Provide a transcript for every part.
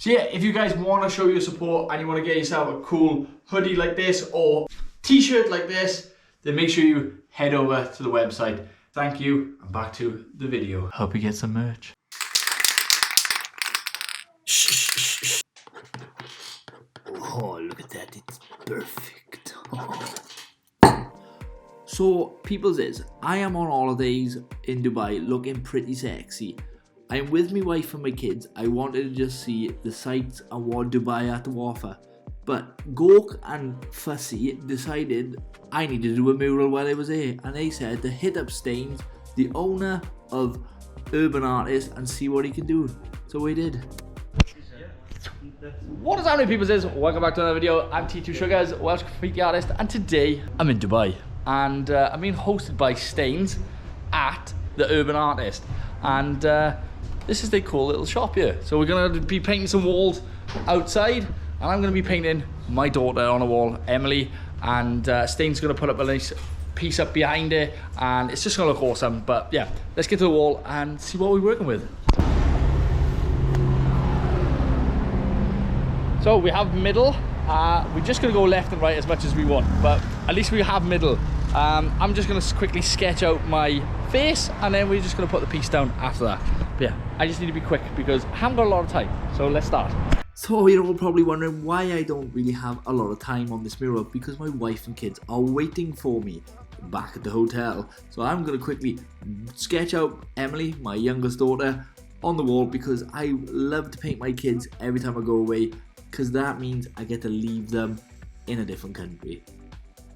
So yeah, if you guys want to show your support and you want to get yourself a cool hoodie like this or t-shirt like this, then make sure you head over to the website. Thank you, and back to the video. Hope you get some merch. Oh, look at that, it's perfect. So, people says, I am on holidays in Dubai looking pretty sexy. I am with my wife and my kids. I wanted to just see the sights and what Dubai had to offer. But Gork and Fussy decided I needed to do a mural while I was here. And they said to hit up STAINZ, the owner of Urban Artist, and see what he can do. So we did. What is happening, people? Says welcome back to another video. I'm T2 Sugars, Welsh graffiti artist, and today I'm in Dubai, and I'm being hosted by STAINZ at the Urban Artist, and this is their cool little shop here. So we're gonna be painting some walls outside, and I'm gonna be painting my daughter on a wall, Emily, and STAINZ gonna put up a nice piece up behind it, and it's just gonna look awesome. But yeah, let's get to the wall and see what we're working with. So we have middle. We're just gonna go left and right as much as we want, but at least we have middle. I'm just gonna quickly sketch out my face, and then we're just gonna put the piece down after that. But yeah, I just need to be quick because I haven't got a lot of time. So let's start. So you're all probably wondering why I don't really have a lot of time on this mural, because my wife and kids are waiting for me back at the hotel. So I'm gonna quickly sketch out Emily, my youngest daughter, on the wall, because I love to paint my kids every time I go away, because that means I get to leave them in a different country,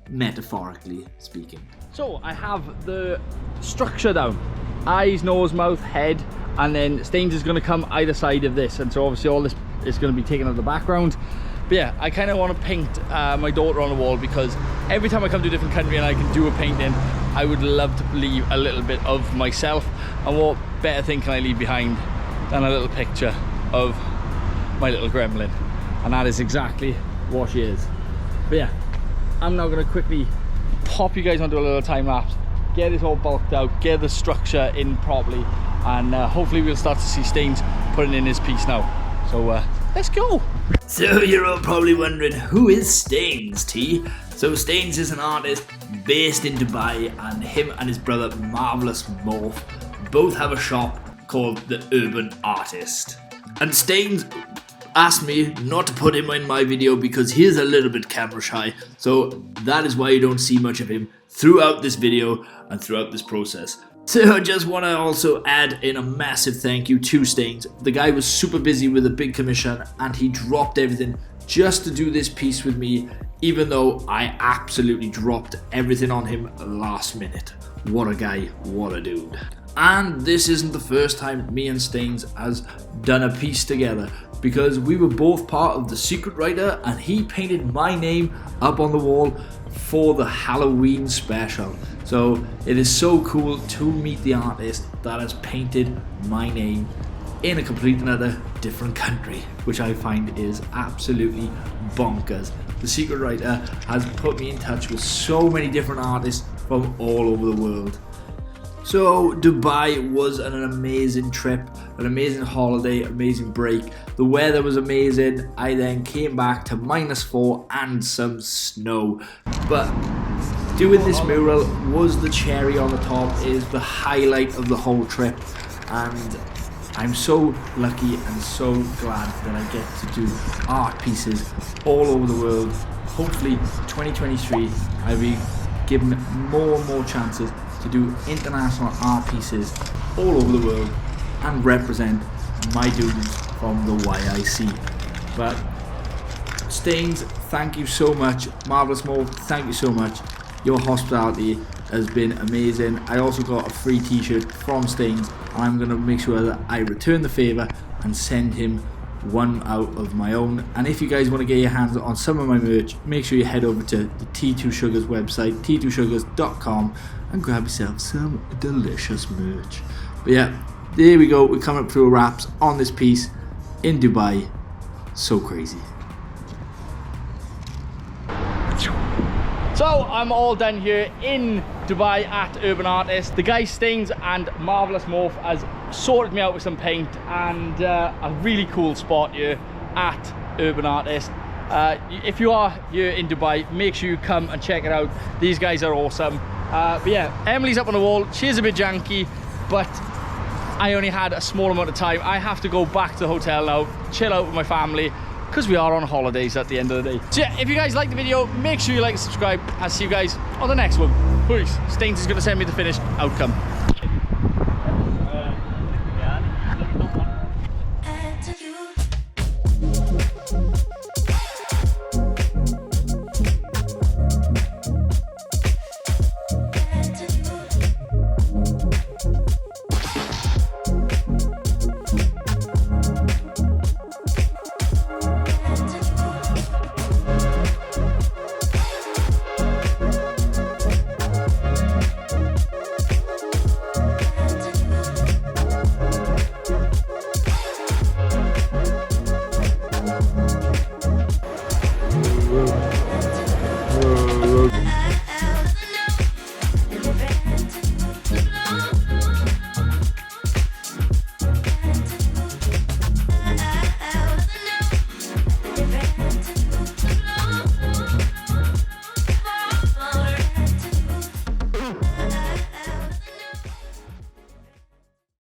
metaphorically speaking. So I have the structure down: eyes, nose, mouth, head, and then STAINZ is going to come either side of this, and so obviously all this is going to be taken out of the background. But yeah, I kind of want to paint my daughter on the wall, because every time I come to a different country and I can do a painting, I would love to leave a little bit of myself, and what better thing can I leave behind than a little picture of my little gremlin. And that is exactly what she is. But yeah, I'm now going to quickly pop you guys onto a little time lapse, get it all bulked out, get the structure in properly, and hopefully we'll start to see STAINZ putting in his piece now. So let's go. So you're all probably wondering, who is STAINZ, T? So STAINZ is an artist based in Dubai, and him and his brother Marvelous Morph both have a shop called the Urban Artist. And STAINZ asked me not to put him in my video because he's a little bit camera shy, so that is why you don't see much of him throughout this video and throughout this process. So I just want to also add in a massive thank you to STAINZ. The guy was super busy with a big commission, and he dropped everything just to do this piece with me, even though I absolutely dropped everything on him last minute. What a guy, what a dude. And this isn't the first time me and STAINZ has done a piece together, because we were both part of The Secret Writer, and he painted my name up on the wall for the Halloween special. So it is so cool to meet the artist that has painted my name in a complete another different country, which I find is absolutely bonkers. The Secret Writer has put me in touch with so many different artists from all over the world. So Dubai was an amazing trip, an amazing holiday, amazing break. The weather was amazing. I then came back to -4 and some snow. But doing this mural was the cherry on the top, is the highlight of the whole trip. And I'm so lucky and so glad that I get to do art pieces all over the world. Hopefully 2023 I'll be given more and more chances to do international art pieces all over the world and represent my dudes from the YIC. But STAINZ, thank you so much. Marvelous Morph, thank you so much. Your hospitality has been amazing. I also got a free t-shirt from STAINZ, and I'm going to make sure that I return the favour and send him one out of my own. And if you guys want to get your hands on some of my merch, make sure you head over to the T2 Sugars website, t2sugars.com, and grab yourself some delicious merch. But yeah, there we go. We're coming up through a wraps on this piece in Dubai. So crazy. So I'm all done here in Dubai at Urban Artist. The guy STAINZ and Marvelous Morph has sorted me out with some paint, and a really cool spot here. at Urban Artist. If you are here in Dubai, make sure you come and check it out. These guys are awesome. But yeah, Emily's up on the wall. She's a bit janky, but I only had a small amount of time. I have to go back to the hotel now, chill out with my family, because we are on holidays at the end of the day. So yeah, if you guys like the video, make sure you like and subscribe. I'll see you guys on the next one. Peace. STAINZ is going to send me the finished outcome.